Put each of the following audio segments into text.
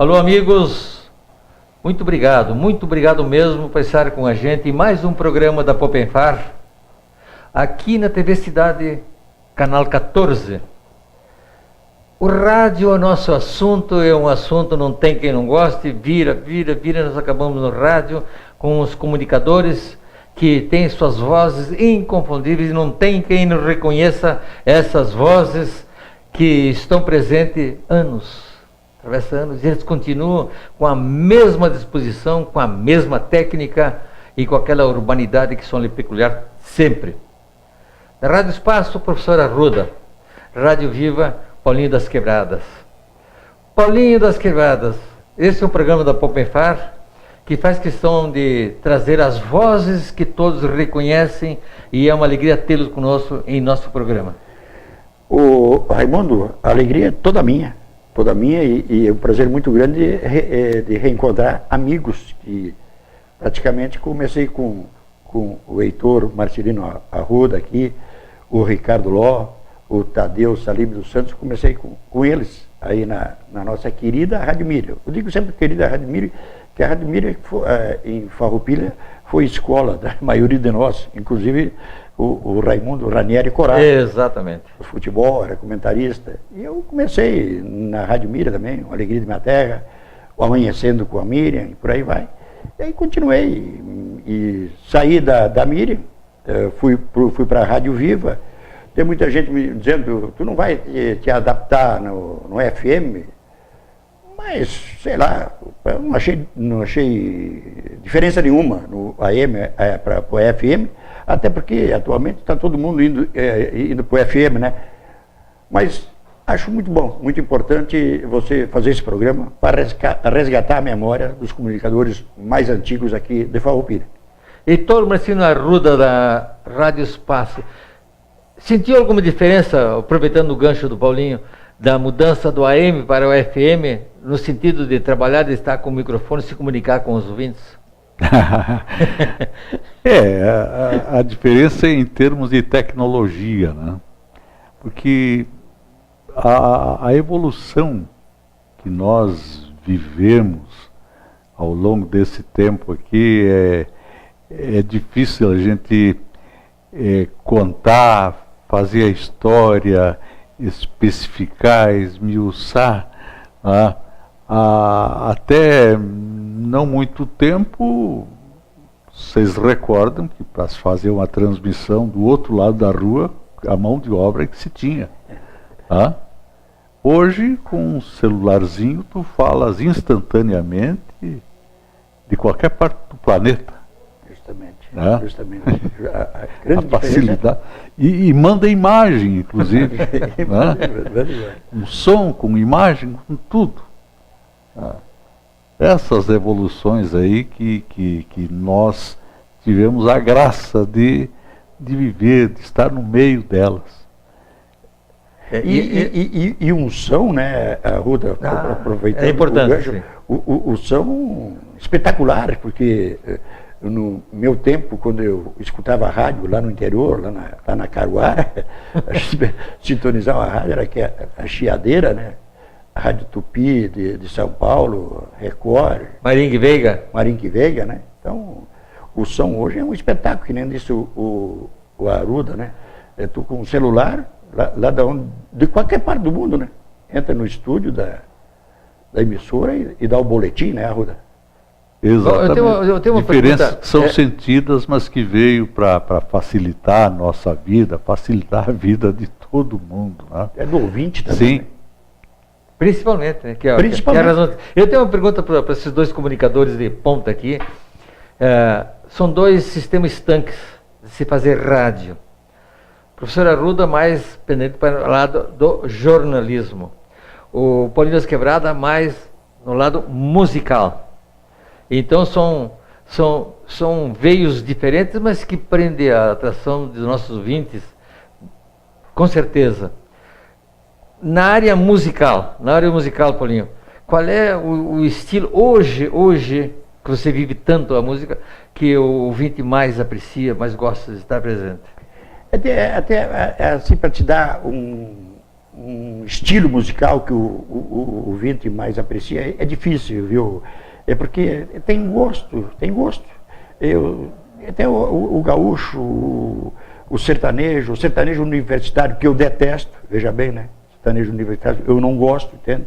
Alô, amigos, muito obrigado mesmo por estar com a gente em mais um programa da Popenfar, aqui na TV Cidade, canal 14. O rádio é nosso assunto, é um assunto, não tem quem não goste, vira, nós acabamos no rádio com os comunicadores que têm suas vozes inconfundíveis, não tem quem não reconheça essas vozes que estão presentes atravessa anos, e eles continuam com a mesma disposição, com a mesma técnica e com aquela urbanidade que são lhe peculiar sempre. Da Rádio Espaço, professora Arruda. Rádio Viva, Paulinho das Quebradas. Paulinho das Quebradas, esse é um programa da Popenfar que faz questão de trazer as vozes que todos reconhecem, e é uma alegria tê-los conosco em nosso programa. O Raimundo, a alegria é toda minha e é um prazer muito grande de reencontrar amigos que praticamente comecei com o Heitor Marcelino Arruda aqui, o Ricardo Ló, o Tadeu Salim dos Santos, comecei com eles aí na nossa querida Rádio Miriam. Eu digo sempre querida Rádio Miriam, que a Rádio Miriam em Farroupilha foi escola da maioria de nós, inclusive o Raimundo Ranieri Corá. Exatamente. O futebol, era comentarista. E eu comecei na Rádio Miriam também, o Alegria de Minha Terra, o Amanhecendo com a Miriam, e por aí vai. E aí continuei, e saí da Miriam, fui para a Rádio Viva. Tem muita gente me dizendo, tu não vai te adaptar no FM? Mas, sei lá, eu não achei diferença nenhuma no AM para o FM, até porque atualmente está todo mundo indo para o FM, né? Mas acho muito bom, muito importante você fazer esse programa para resgatar a memória dos comunicadores mais antigos aqui de Farroupilha. Heitor Marcelino Arruda, da Rádio Espaço, sentiu alguma diferença, aproveitando o gancho do Paulinho, da mudança do AM para o FM, no sentido de trabalhar, de estar com o microfone, se comunicar com os ouvintes? A diferença é em termos de tecnologia, né? Porque a evolução que nós vivemos ao longo desse tempo aqui é difícil a gente contar, fazer a história, especificar, esmiuçar, né? Até não muito tempo, vocês recordam que para se fazer uma transmissão do outro lado da rua, a mão de obra que se tinha. Tá? Hoje, com um celularzinho, tu falas instantaneamente de qualquer parte do planeta. Justamente. Né? Justamente. A facilidade. E manda imagem, inclusive. Né? Com som, com imagem, com tudo. Essas evoluções aí que nós tivemos a graça de viver, de estar no meio delas. E um som, né, Ruda, aproveitando é importante, o som espetacular, porque no meu tempo, quando eu escutava a rádio lá no interior, lá na Caruá, sintonizava a rádio, era a chiadeira, né? A Rádio Tupi de São Paulo, Record. Maringue Veiga, né? Então, o som hoje é um espetáculo, que nem disse o Arruda, né? Tu com um celular, lá de qualquer parte do mundo, né? Entra no estúdio da emissora e dá o boletim, né, Arruda? Exatamente. Eu tenho uma diferenças pergunta, que são sentidas, mas que veio para facilitar a nossa vida, facilitar a vida de todo mundo. Né? É do ouvinte também. Sim. Né? Principalmente, né? Principalmente. Que é a razão. Eu tenho uma pergunta para esses dois comunicadores de ponta aqui. São dois sistemas estanques de se fazer rádio. Professor Arruda mais pendente para o lado do jornalismo. O Paulinho das Quebradas mais no lado musical. Então são veios diferentes, mas que prendem a atração dos nossos ouvintes, com certeza. Na área musical, Paulinho, qual é o estilo hoje que você vive tanto a música, que o ouvinte mais aprecia, mais gosta de estar presente? Até assim, para te dar um estilo musical que o ouvinte mais aprecia, é difícil, viu? É porque tem gosto, tem gosto. Até o gaúcho, o sertanejo universitário, que eu detesto, veja bem, né? Sertanejo universitário, eu não gosto, entende?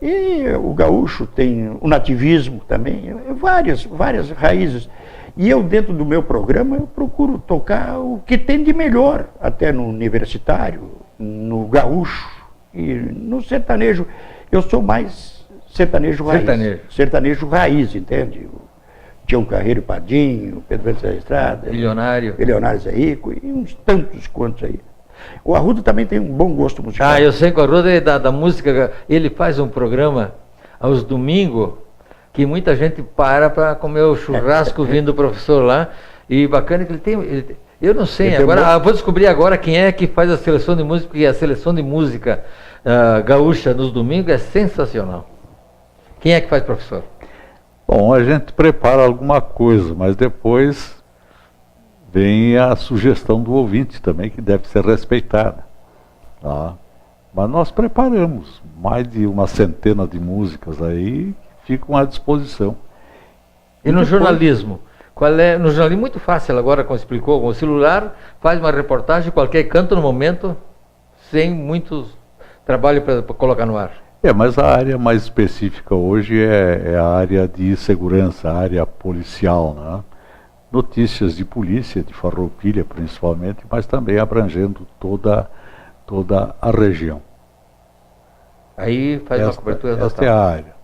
E o gaúcho tem o nativismo também, várias raízes. E eu, dentro do meu programa, eu procuro tocar o que tem de melhor, até no universitário, no gaúcho e no sertanejo. Eu sou mais sertanejo raiz. Sertanejo raiz, entende? Tião Carreiro Padinho, Pedro Ventos da Estrada, Milionário Zé Rico e uns tantos quantos aí. O Arruda também tem um bom gosto musical. Eu sei que o Arruda é da música, ele faz um programa aos domingos que muita gente para comer o churrasco vindo do professor lá, e bacana que ele tem... eu não sei, agora vou descobrir agora quem é que faz a seleção de música, porque a seleção de música gaúcha nos domingos é sensacional. Quem é que faz, professor? Bom, a gente prepara alguma coisa, mas depois vem a sugestão do ouvinte também, que deve ser respeitada. Tá? Mas nós preparamos mais de uma centena de músicas aí que ficam à disposição. E no jornalismo? No jornalismo muito fácil agora, como explicou, com o celular, faz uma reportagem, qualquer canto no momento, sem muito trabalho para colocar no ar. Mas a área mais específica hoje é a área de segurança, a área policial, né? Notícias de polícia, de Farroupilha principalmente, mas também abrangendo toda a região. Aí faz uma cobertura total. Esta é a área.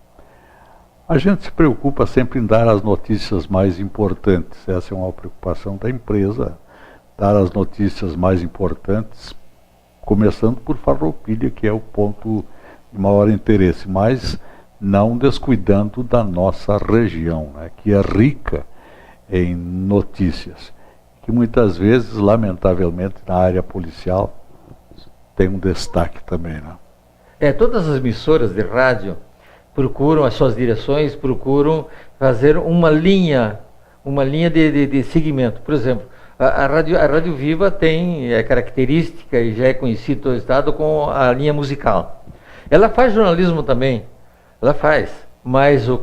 A gente se preocupa sempre em dar as notícias mais importantes. Essa é uma preocupação da empresa, dar as notícias mais importantes, começando por Farroupilha, que é o ponto de maior interesse, mas não descuidando da nossa região, né, que é rica em notícias, que muitas vezes, lamentavelmente, na área policial, tem um destaque também, né? Todas as emissoras de rádio procuram, as suas direções procuram fazer uma linha de segmento. Por exemplo, a Rádio Viva tem característica e já é conhecido todo o estado com a linha musical. Ela faz jornalismo também, ela faz, mas o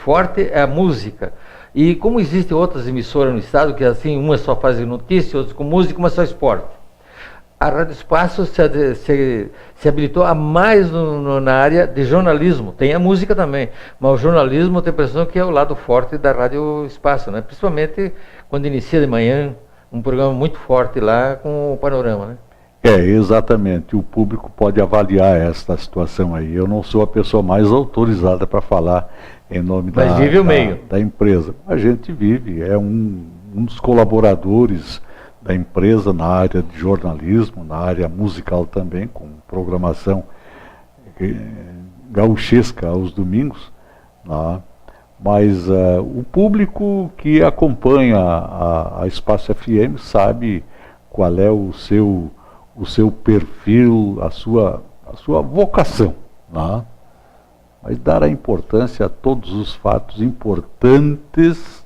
forte é a música. E como existem outras emissoras no estado, que assim, uma só faz notícia, outra com música, uma só esporte. A Rádio Espaço se habilitou a mais na área de jornalismo. Tem a música também, mas o jornalismo tem a impressão que é o lado forte da Rádio Espaço, né? Principalmente quando inicia de manhã, um programa muito forte lá com o panorama, né? Exatamente. O público pode avaliar esta situação aí. Eu não sou a pessoa mais autorizada para falar em nome da empresa. A gente vive, é um dos colaboradores da empresa na área de jornalismo, na área musical também, com programação gauchesca aos domingos, né? Mas o público que acompanha a Espaço FM sabe qual é o seu perfil, a sua vocação, né? Mas dar a importância a todos os fatos importantes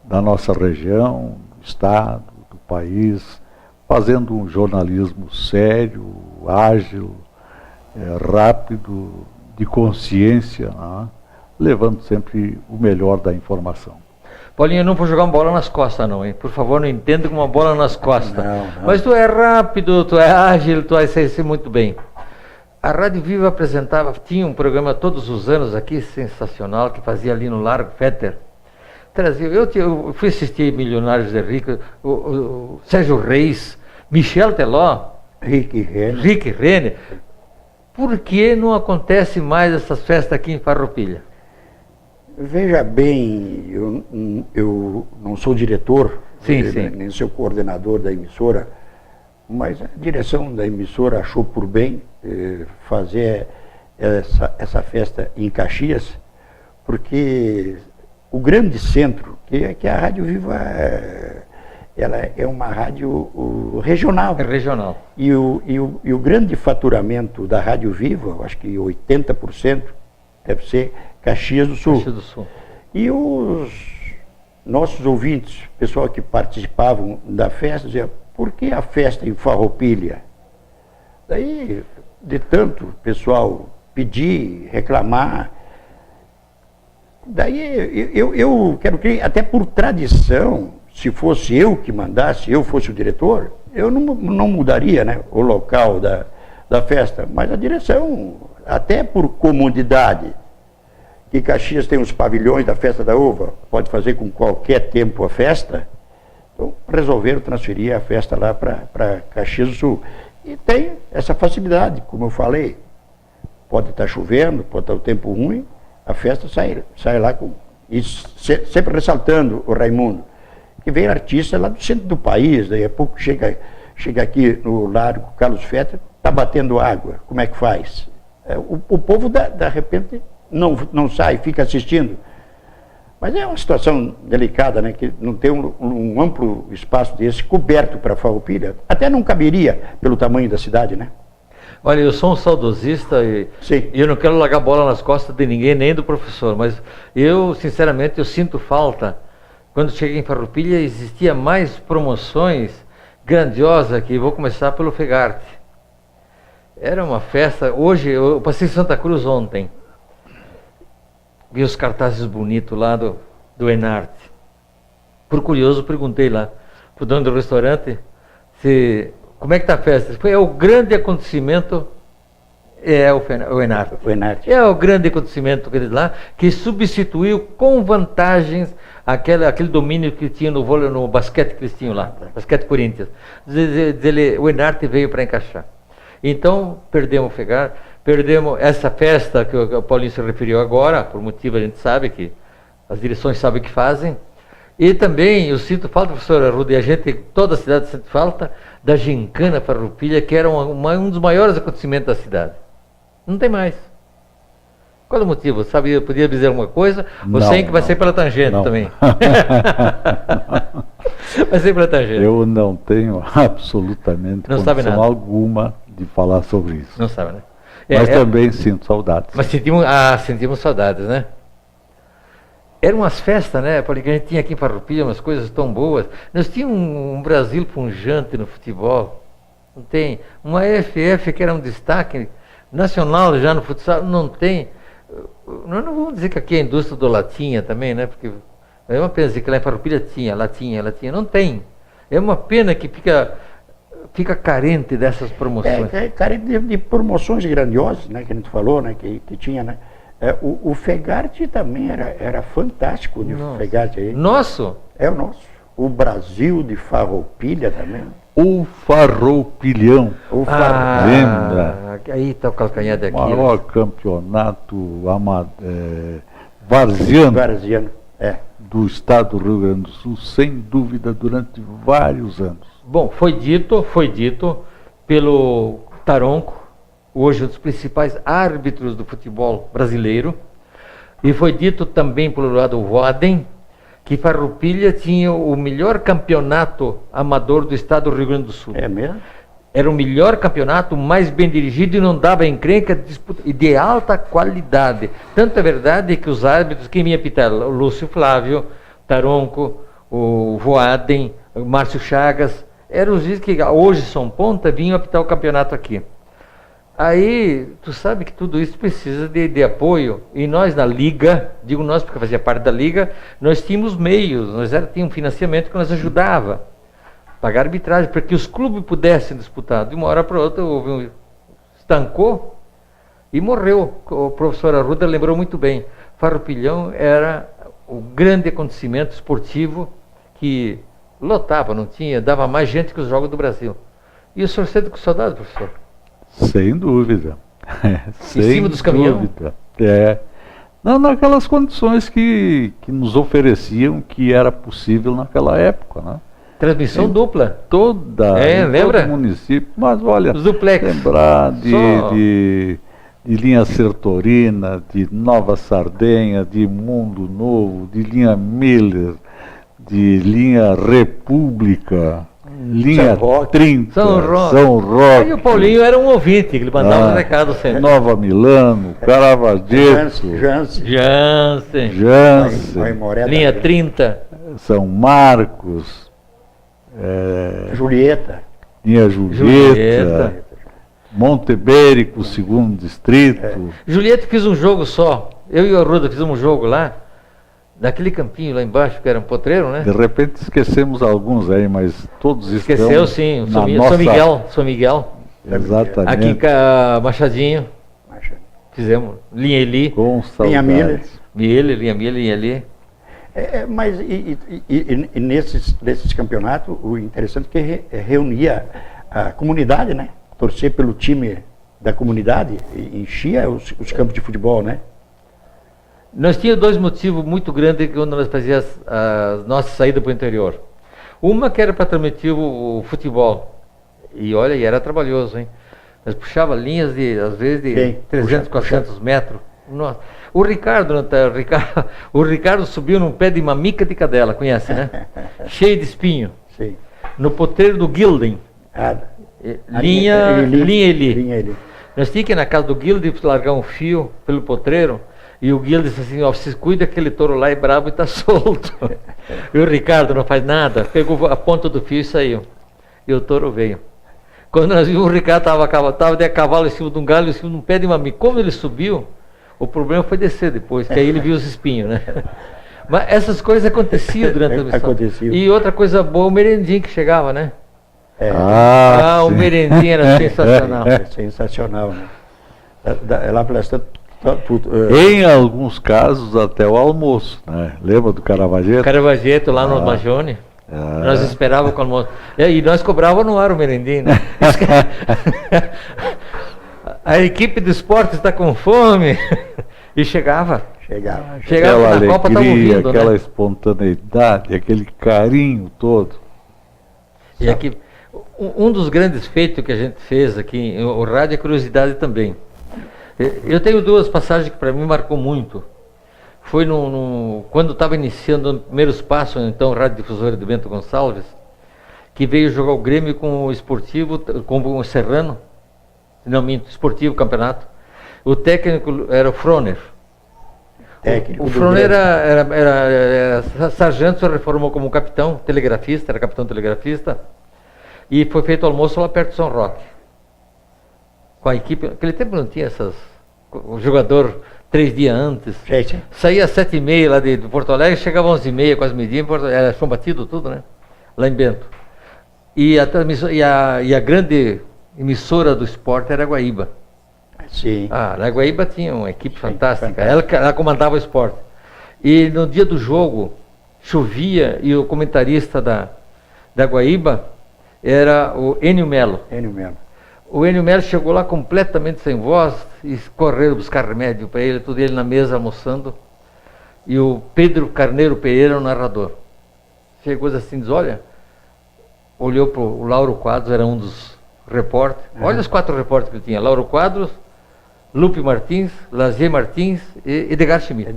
da nossa região, do estado, do país, fazendo um jornalismo sério, ágil, rápido, de consciência, né? Levando sempre o melhor da informação. Paulinho, eu não vou jogar uma bola nas costas não, hein? Por favor, não entenda como uma bola nas costas. Não. Mas tu é rápido, tu é ágil, tu vai ser muito bem. A Rádio Viva tinha um programa todos os anos aqui, sensacional, que fazia ali no Largo Fetter. Eu fui assistir Milionários de Rico, o Sérgio Reis, Michel Teló, Rick Renner. Por que não acontece mais essas festas aqui em Farroupilha? Veja bem, eu não sou diretor, nem sou coordenador da emissora, mas a direção da emissora achou por bem fazer essa festa em Caxias, porque o grande centro, que a Rádio Viva, ela é uma rádio regional. É regional. E o grande faturamento da Rádio Viva, eu acho que 80% deve ser Caxias do Sul. Caxias do Sul. E os nossos ouvintes, pessoal que participavam da festa, diziam, por que a festa em Farroupilha? Daí, de tanto o pessoal pedir, reclamar, daí eu quero crer, até por tradição, se fosse eu que mandasse, eu fosse o diretor, eu não mudaria, né, o local da festa, mas a direção, até por comodidade, que Caxias tem os pavilhões da Festa da Uva, pode fazer com qualquer tempo a festa, então resolveram transferir a festa lá para Caxias do Sul. E tem essa facilidade, como eu falei, pode estar chovendo, pode estar o tempo ruim, a festa sai lá com... E sempre ressaltando o Raimundo, que vem artista lá do centro do país, daí a pouco chega aqui no Largo Carlos Fetter, está batendo água, como é que faz? O povo, de repente, não sai, fica assistindo. Mas é uma situação delicada, né, que não tem um amplo espaço desse coberto para Farroupilha, até não caberia pelo tamanho da cidade, né? Olha, eu sou um saudosista e eu não quero largar bola nas costas de ninguém, nem do professor, mas eu, sinceramente, eu sinto falta. Quando cheguei em Farroupilha, existia mais promoções grandiosas, que vou começar pelo Fegarte. Era uma festa, hoje, eu passei em Santa Cruz ontem, vi os cartazes bonitos lá do Enarte. Por curioso, perguntei lá para o dono do restaurante como é que está a festa. É o grande acontecimento, o Enarte. O Enarte. É o grande acontecimento lá, que substituiu com vantagens aquele domínio que tinha no vôlei, no basquete que eles tinham lá, basquete Corinthians. O Enarte veio para encaixar. Então, perdemos o Fegar, perdemos essa festa que o Paulinho se referiu agora, por motivo a gente sabe que as direções sabem o que fazem. E também eu sinto falta, professora Arruda, e a gente, toda a cidade sente falta da Gincana Farroupilha, que era um dos maiores acontecimentos da cidade. Não tem mais. Qual é o motivo? Sabe, eu podia dizer alguma coisa? Ou sei que vai ser pela tangente também. Vai ser pela tangente. Eu não tenho absolutamente condição alguma de falar sobre isso. Não sabe, né? Mas também sinto saudades. Mas sentimos saudades, né? Eram umas festas, né? Porque a gente tinha aqui em Farroupilha umas coisas tão boas. Nós tínhamos um Brasil punjante no futebol. Não tem. Uma FF que era um destaque nacional já no futsal. Não tem. Nós não vamos dizer que aqui é a indústria do Latinha também, né? Porque é uma pena dizer que lá em Farroupilha tinha, Latinha. Não tem. É uma pena que fica carente dessas promoções. Carente de promoções grandiosas, né? Que a gente falou, né? Que tinha, né? O Fegarte também era fantástico, o Fegarte aí. Nosso? É o nosso. O Brasil de Farroupilha também. O Farroupilhão. Lembra? Aí está o calcanhar daqui. O maior campeonato varziano do estado do Rio Grande do Sul, sem dúvida, durante vários anos. Bom, foi dito pelo Taronco, hoje um dos principais árbitros do futebol brasileiro, e foi dito também pelo lado Voaden, que Farroupilha tinha o melhor campeonato amador do estado do Rio Grande do Sul. É mesmo? Era o melhor campeonato, mais bem dirigido e não dava encrenca e de alta qualidade. Tanto é verdade que os árbitros, quem vinha apitar, o Lúcio Flávio, Taronco, o Voaden, o Márcio Chagas, eram os juízes que hoje são ponta, vinham apitar o campeonato aqui. Aí, tu sabe que tudo isso precisa de apoio, e nós na Liga, digo nós porque fazia parte da Liga, nós tínhamos meios, tínhamos financiamento que nos ajudava, pagar arbitragem, para que os clubes pudessem disputar. De uma hora para outra, estancou e morreu. O professor Arruda lembrou muito bem, Farroupilhão era o grande acontecimento esportivo que lotava, dava mais gente que os Jogos do Brasil. E o senhor sente com saudade, professor? Sem dúvida. Em cima dos caminhões? Não, naquelas condições que nos ofereciam, que era possível naquela época, né? Transmissão dupla? Lembra? Todo município, mas olha, lembrar de linha Sertorina, de Nova Sardenha, de Mundo Novo, de linha Miller, de linha República, linha 30, São Roque. Aí o Paulinho era um ouvinte, que ele mandava um recado sempre. Nova Milano, Caravaggio, Jansen, linha 30, São Marcos, Julieta, linha Julieta, Montebérico, segundo distrito. Juliette fiz um jogo só. Eu e o Arruda fizemos um jogo lá, naquele campinho lá embaixo, que era um potreiro, né? De repente esquecemos alguns aí, mas todos Esqueceu, estão sim. na São nossa... Miguel. Exatamente. Aqui em Machadinho. Fizemos. Linha Eli. Com Linha Miller. saudades. Linha Eli. Mas nesses campeonatos, o interessante é que reunia a comunidade, né? Torcer pelo time da comunidade, e enchia os campos de futebol, né? Nós tínhamos dois motivos muito grandes quando nós fazíamos a nossa saída para o interior. Uma que era para transmitir o futebol. E olha, e era trabalhoso, hein? Nós puxava linhas de, às vezes, de Sim, 300, 400 metros. Nossa. O Ricardo subiu num pé de mamica de cadela, conhece, né? Cheio de espinho. Sim. No potreiro do Gilden. Linha Eli. Nós tínhamos que ir na casa do Gilden largar um fio pelo potreiro. E o Guilherme disse assim, ó, se cuida, aquele touro lá é brabo e está solto. E o Ricardo não faz nada, pegou a ponta do fio e saiu. E o touro veio. Quando nós vimos, o Ricardo estava de cavalo em cima de um galho, em cima de um pé de mamica. Como ele subiu, o problema foi descer depois, que aí ele viu os espinhos, né? Mas essas coisas aconteciam durante a missão. Aconteciam. E outra coisa boa, o merendinho que chegava, né? O sim. merendinho era sensacional. Sensacional, né? Lá pelas tantas... Em alguns casos, até o almoço, né? Lembra do Caravaggio? Caravaggio lá no Majone. Nós esperávamos com o almoço. E nós cobrávamos no ar o merendinho, né? A equipe de esporte está com fome. E chegava. Chegava Aquela na alegria, Copa, estavam vindo, aquela né? espontaneidade, aquele carinho todo. E aqui, um dos grandes feitos que a gente fez aqui, o rádio é curiosidade também. Eu tenho duas passagens que para mim marcou muito. Foi quando estava iniciando os primeiros passos, então, Rádio Difusora de Bento Gonçalves, que veio jogar o Grêmio com o Esportivo, com o Serrano, não minto, Esportivo Campeonato. O técnico era o Froner. O Froner era sargento, se reformou como capitão, telegrafista, era capitão telegrafista, e foi feito almoço lá perto de São Roque. Com a equipe, naquele tempo não tinha o jogador 3 dias antes. Sim. Saía às 7h30 lá de Porto Alegre, chegava às 11h30, quase meio-dia, era chão batido tudo, né? Lá em Bento. E a grande emissora do esporte era a Guaíba. Sim. Na Guaíba tinha uma equipe fantástica, ela comandava o esporte. E no dia do jogo, chovia e o comentarista da Guaíba era o Enio Melo. O Enio Melo chegou lá completamente sem voz e correram buscar remédio para ele, tudo ele na mesa almoçando. E o Pedro Carneiro Pereira, o narrador. Chegou assim, diz, olha, olhou para o Lauro Quadros, era um dos repórteres. Olha os 4 repórteres que ele tinha. Lauro Quadros, Lupe Martins, Lazier Martins e Edgar Schmidt.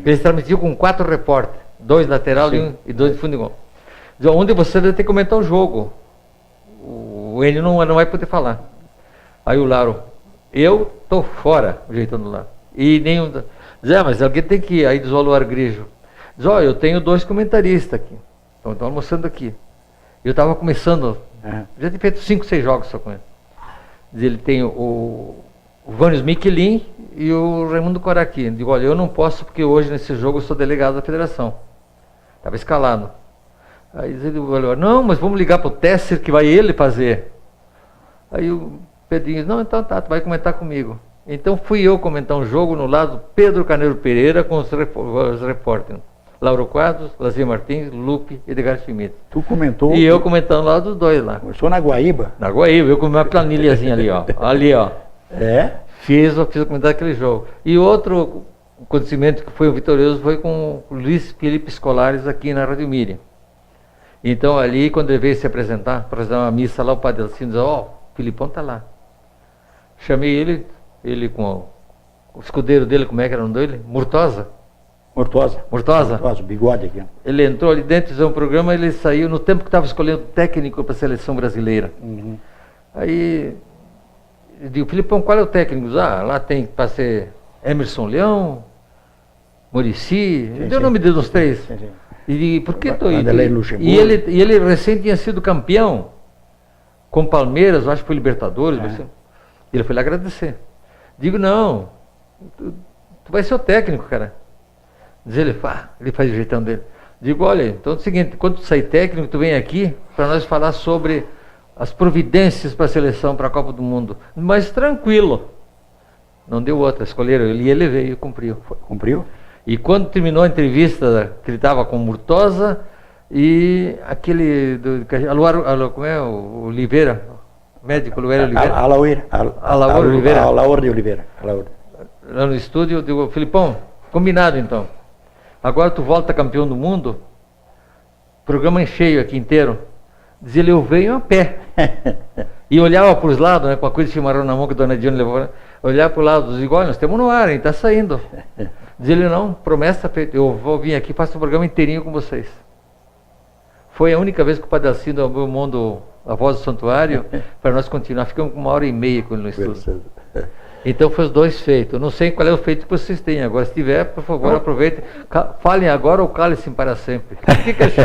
Eles transmitiam com 4 repórteres, 2 lateral e 2 de fundo de gol. Diz, onde você deve ter que comentar o jogo. O Enio não vai poder falar. Aí o Lauro, eu tô fora, ajeitando lá. E nenhum. Diz, mas alguém tem que ir. Aí diz o Aluar Grijo. Diz, eu tenho 2 comentaristas aqui. Então estão almoçando aqui. Eu estava começando, já tinha feito 5, 6 jogos só com ele. Diz, ele tem o Vânios Miquelin e o Raimundo Coraqui. Digo, olha, eu não posso porque hoje nesse jogo eu sou delegado da federação. Estava escalado. Aí diz ele, não, mas vamos ligar para o Tesser que vai ele fazer. Aí o Pedrinho disse, não, então tá, tu vai comentar comigo. Então fui eu comentar um jogo no lado do Pedro Carneiro Pereira com os repórteres. Lauro Quadros, Lazier Martins, Lupe e Edgar Schmidt. Tu comentou? E eu comentando lá dos 2 lá. Começou na Guaíba? Na Guaíba, eu com uma planilhazinha ali, ó. Ali, ó. Fiz o comentário daquele jogo. E outro acontecimento que foi vitorioso foi com o Luiz Felipe Scolares aqui na Rádio Miriam. Então ali, quando ele veio se apresentar, para fazer uma missa lá, o padre Alcino disse, o Filipão tá lá. Chamei ele com o escudeiro dele, como é que era o nome dele? Murtosa, bigode aqui. Ele entrou ali dentro, fez um programa, ele saiu no tempo que estava escolhendo técnico para a seleção brasileira. Aí, eu digo, Filipão, qual é o técnico? Lá tem para ser Emerson Leão, Muricy, deu o nome dos 3. E por que estou indo? E ele recém tinha sido campeão com Palmeiras, eu acho que foi Libertadores. Ele foi lá agradecer. Digo, não, tu vai ser o técnico, cara. Diz ele, ele faz o jeitão dele. Digo, olha, então é o seguinte, quando tu sair técnico, tu vem aqui para nós falar sobre as providências para a seleção, para a Copa do Mundo. Mas tranquilo. Não deu outra, escolheram ele e ele veio e cumpriu. Cumpriu? E quando terminou a entrevista, que ele estava com Murtosa e aquele, como é, o Oliveira, médico Oliveira. Alaor de Oliveira. Lá no estúdio, eu digo, Filipão, combinado então. Agora tu volta campeão do mundo, programa em cheio aqui inteiro. Diz ele, eu venho a pé. E olhava para os lados, né, com a coisa de chimarrão na mão que a dona Diana levou, olhava para o lado, digo, olha, nós estamos no ar, hein, está saindo. Diz ele, não, promessa feita, eu vou vir aqui, faço o programa inteirinho com vocês. Foi a única vez que o Padre Alcindo abriu o mundo, a voz do santuário, para nós continuar. Ficamos com 1h30 com ele no estúdio. Então foi os dois feitos. Eu não sei qual é o feito que vocês têm. Agora, se tiver, por favor, aproveitem. Falem agora ou calem-se para sempre. Fica show.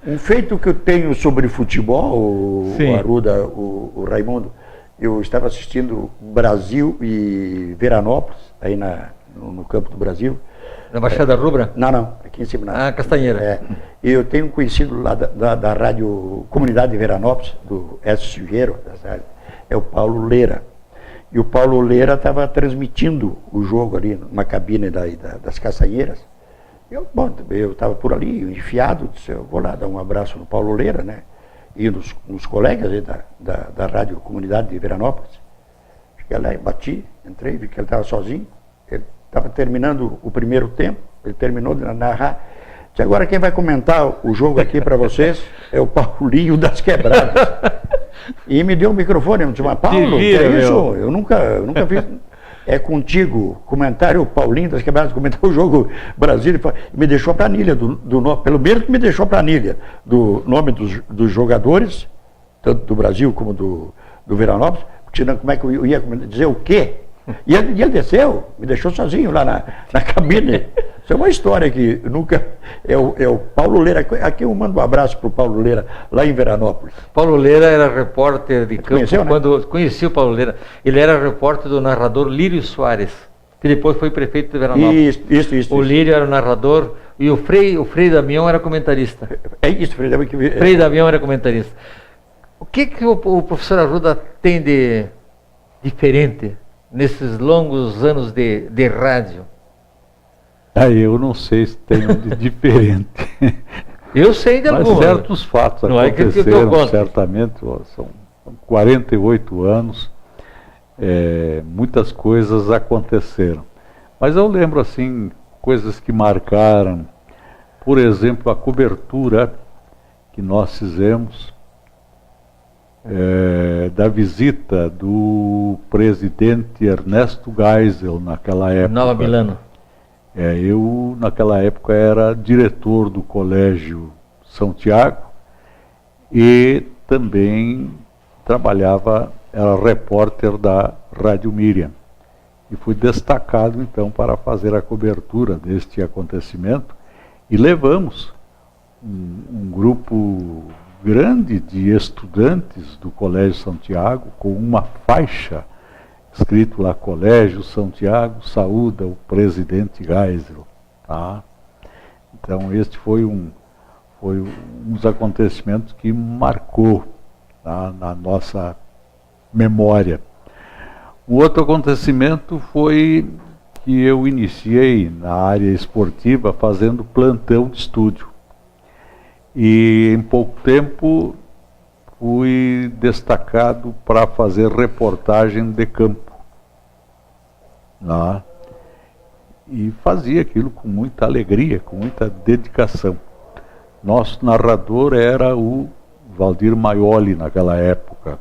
Um feito que eu tenho sobre futebol, o Arruda, o Raimundo, eu estava assistindo Brasil e Veranópolis, aí no campo do Brasil. Na Baixada Rubra? Não, aqui em cima. Castanheira. E eu tenho um conhecido lá da Rádio Comunidade de Veranópolis, do S. Silveiro, é o Paulo Leira. E o Paulo Leira estava transmitindo o jogo ali numa cabine das Castanheiras. Eu estava por ali, enfiado, disse, eu vou lá dar um abraço no Paulo Leira, né? E nos colegas aí da Rádio Comunidade de Veranópolis. Cheguei lá e bati, entrei, vi que ele estava sozinho. Ele estava terminando o primeiro tempo, ele terminou de narrar. Disse, agora quem vai comentar o jogo aqui para vocês é o Paulinho das Quebradas. E me deu o microfone, eu disse, mas Paulo, que é isso? Eu nunca fiz... É contigo, comentário, o Paulinho das Quebradas comentou o jogo Brasília, me deixou a planilha pelo menos me deixou a planilha do nome dos jogadores, tanto do Brasil como do Veranópolis, porque senão como é que eu ia dizer o quê? E ele desceu, me deixou sozinho lá na cabine. Isso é uma história que nunca... É o Paulo Leira. Aqui eu mando um abraço para o Paulo Leira, lá em Veranópolis. Paulo Leira era repórter de campo. Conheceu, né? Quando conheci o Paulo Leira, ele era repórter do narrador Lírio Soares, que depois foi prefeito de Veranópolis. Isso. O Lírio era o narrador e o Frei Damião era comentarista. É isso, Frei Damião. Frei Damião era comentarista. O que o professor Arruda tem de diferente nesses longos anos de rádio? Eu não sei se tem de diferente. Eu sei de alguma. Mas certos fatos não aconteceram, certamente, são 48 anos, muitas coisas aconteceram. Mas eu lembro, assim, coisas que marcaram, por exemplo, a cobertura que nós fizemos da visita do presidente Ernesto Geisel naquela época. Nova Milano. Eu, naquela época, era diretor do Colégio São Tiago e também era repórter da Rádio Miriam. E fui destacado, então, para fazer a cobertura deste acontecimento. E levamos um grupo grande de estudantes do Colégio São Tiago com uma faixa escrito lá, Colégio São Tiago saúda o presidente Geisel. Tá? Então, este foi um dos acontecimentos que marcou, tá, na nossa memória. Um outro acontecimento foi que eu iniciei na área esportiva fazendo plantão de estúdio. E em pouco tempo fui destacado para fazer reportagem de campo. E fazia aquilo com muita alegria, com muita dedicação. Nosso narrador era o Valdir Maioli naquela época.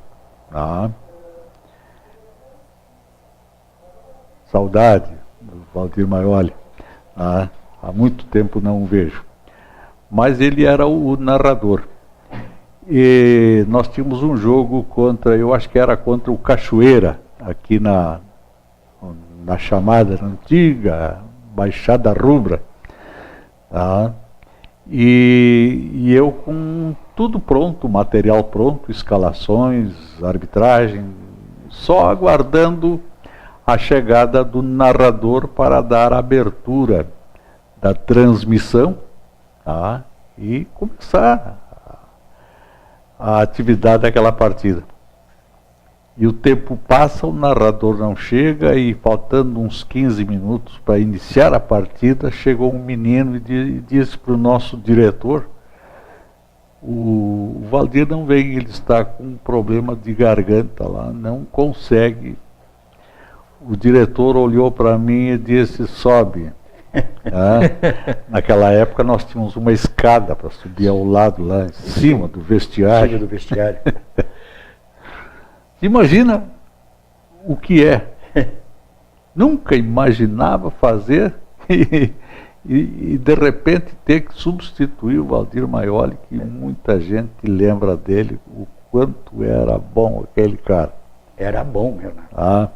Saudade do Valdir Maioli. Há muito tempo não o vejo. Mas ele era o narrador. E nós tínhamos um jogo eu acho que era contra o Cachoeira, aqui na chamada antiga Baixada Rubra. Tá? E eu com tudo pronto, material pronto, escalações, arbitragem, só aguardando a chegada do narrador para dar abertura da transmissão, tá? E começar a atividade daquela partida. E o tempo passa, o narrador não chega, e faltando uns 15 minutos para iniciar a partida, chegou um menino e disse para o nosso diretor: o Valdir não vem, ele está com um problema de garganta lá, não consegue. O diretor olhou para mim e disse: sobe. Naquela época nós tínhamos uma escada para subir ao lado, lá em cima do vestiário. Do vestiário. Imagina o que é. Nunca imaginava fazer e de repente ter que substituir o Valdir Maioli, que muita gente lembra dele, o quanto era bom aquele cara. Era bom, Renato.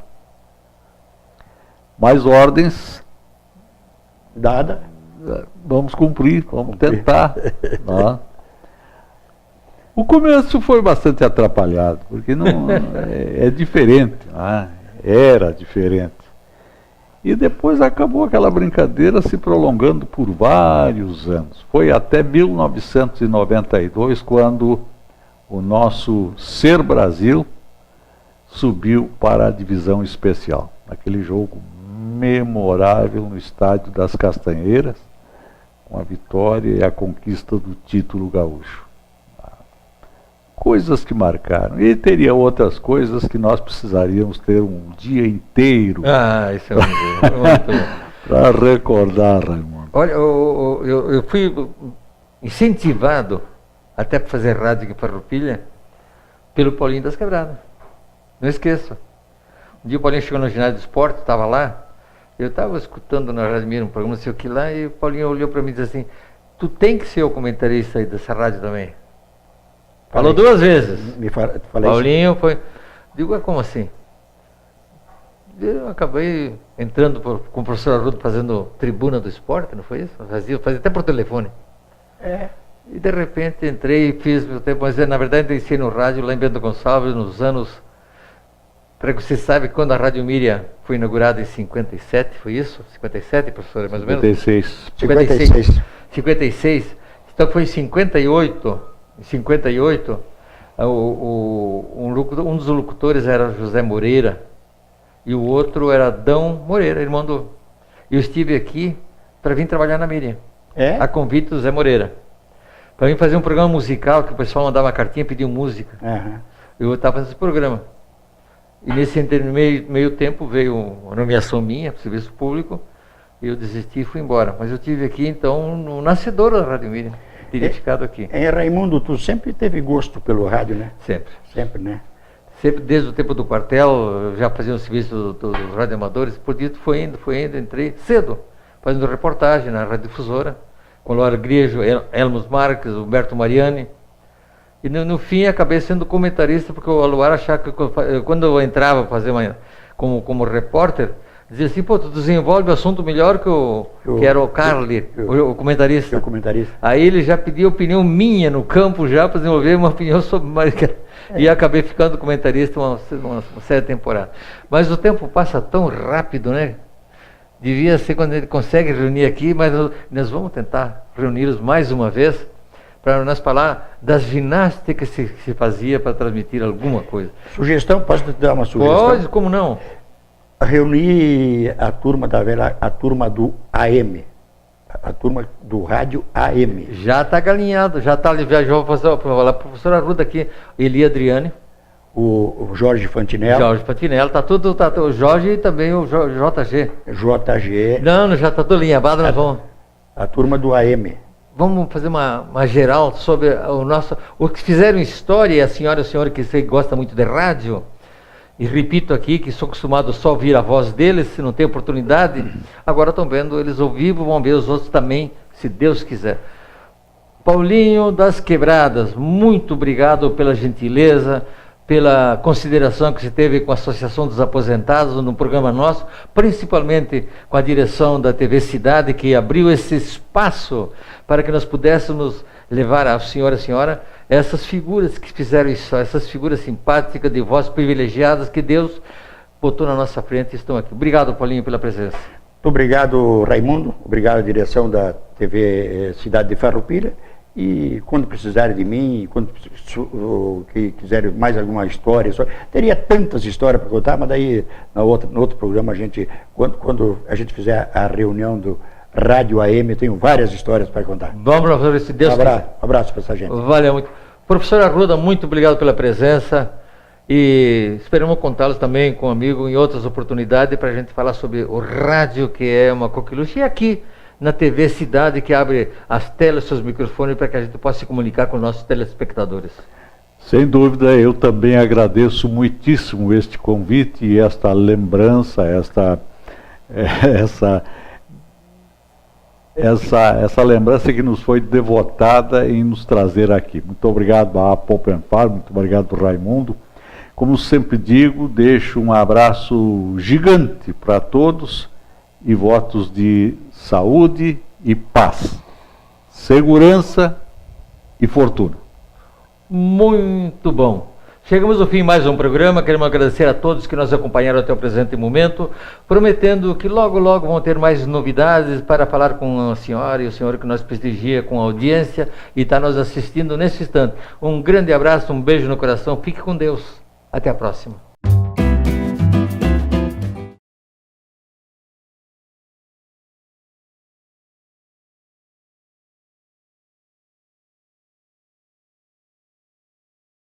Mais ordens. Dada. Vamos cumprir, vamos tentar. O começo foi bastante atrapalhado, porque não é diferente, era diferente. E depois acabou aquela brincadeira se prolongando por vários anos. Foi até 1992, quando o nosso Ser Brasil subiu para a divisão especial. Aquele jogo memorável no Estádio das Castanheiras, com a vitória e a conquista do título gaúcho. Coisas que marcaram. E teria outras coisas que nós precisaríamos ter um dia inteiro isso é muito para recordar, Raimundo. Olha, eu fui incentivado até para fazer rádio aqui para Farroupilha pelo Paulinho das Quebradas. Não esqueço. Um dia o Paulinho chegou no ginásio de esporte, estava lá, eu estava escutando na Rádio Mira um programa, não sei o que lá, e o Paulinho olhou para mim e disse assim: tu tem que ser o comentarista aí dessa rádio também. Falou duas vezes. Falei Paulinho isso. Foi. Digo, como assim? Eu acabei entrando com o professor Arruda fazendo tribuna do esporte, não foi isso? Fazia até por telefone. E de repente entrei e fiz meu tempo, mas na verdade eu iniciei no rádio lá em Bento Gonçalves, nos anos. Para que você saiba, quando a Rádio Míria foi inaugurada em 57, foi isso? 57, professor, mais ou menos? 56. 56. Então foi em 58. Em 58, um dos locutores era José Moreira e o outro era Adão Moreira, irmão do... Eu estive aqui para vir trabalhar na Míria, a convite do Zé Moreira, para vir fazer um programa musical, que o pessoal mandava uma cartinha, pediu música. Eu estava fazendo esse programa. E nesse meio tempo veio uma nomeação minha para o serviço público, e eu desisti e fui embora. Mas eu estive aqui, então, no nascedor da Rádio Míria. Teria ficado aqui. Raimundo, tu sempre teve gosto pelo rádio, né? Sempre. Sempre, né? Sempre, desde o tempo do quartel, eu já fazia o serviço dos radioamadores, por isso foi indo, entrei cedo, fazendo reportagem na radiodifusora, com o Laura Griejo, Elmos Marques, Humberto Mariani, e no fim acabei sendo comentarista, porque o Aluar achava que quando eu entrava para fazer como repórter, dizia assim: pô, tu desenvolve o assunto melhor que era o Carly, o comentarista. O comentarista. Aí ele já pediu opinião minha no campo já para desenvolver uma opinião sobre... E acabei ficando comentarista uma série de temporada. Mas o tempo passa tão rápido, né? Devia ser quando ele consegue reunir aqui, mas nós vamos tentar reuni-los mais uma vez para nós falar das ginásticas que se fazia para transmitir alguma coisa. Sugestão? Posso te dar uma sugestão? Pode, como não? Reunir a turma a turma do AM, a turma do rádio AM. Já está galinhado, já está, viajou para falar para o professor Arruda aqui, Eli Adriane. O Jorge Fantinello. Jorge Fantinello, o Jorge e também o JG. JG. Não, já está tudo alinhavado, nós vamos... A turma do AM. Vamos fazer uma geral sobre o que fizeram história, e a senhora que você gosta muito de rádio, e repito aqui que sou acostumado só a ouvir a voz deles, se não tem oportunidade, agora estão vendo eles ao vivo, vão ver os outros também, se Deus quiser. Paulinho das Quebradas, muito obrigado pela gentileza, pela consideração que se teve com a Associação dos Aposentados no programa nosso, principalmente com a direção da TV Cidade, que abriu esse espaço para que nós pudéssemos levar ao senhor e à senhora essas figuras que fizeram isso, essas figuras simpáticas, de vozes privilegiadas que Deus botou na nossa frente e estão aqui. Obrigado, Paulinho, pela presença. Muito obrigado, Raimundo. Obrigado à direção da TV Cidade de Farroupilha. E quando precisarem de mim, quando que quiserem mais alguma história, teria tantas histórias para contar, mas daí no outro programa, quando a gente fizer a reunião do Rádio AM, eu tenho várias histórias para contar. Vamos lá, professor, se Deus quiser. Um abraço para essa gente. Valeu muito. Professor Arruda, muito obrigado pela presença e esperamos contá-los também com um amigo em outras oportunidades para a gente falar sobre o rádio, que é uma coqueluche, e aqui na TV Cidade, que abre as telas, seus microfones, para que a gente possa se comunicar com os nossos telespectadores. Sem dúvida, eu também agradeço muitíssimo este convite e esta lembrança, essa lembrança que nos foi devotada em nos trazer aqui. Muito obrigado à Popenfar, muito obrigado Raimundo. Como sempre digo, deixo um abraço gigante para todos e votos de saúde e paz, segurança e fortuna. Muito bom. Chegamos ao fim de mais um programa. Queremos agradecer a todos que nos acompanharam até o presente momento, prometendo que logo, logo vão ter mais novidades para falar com a senhora e o senhor que nos prestigia com a audiência e está nos assistindo nesse instante. Um grande abraço, um beijo no coração. Fique com Deus. Até a próxima.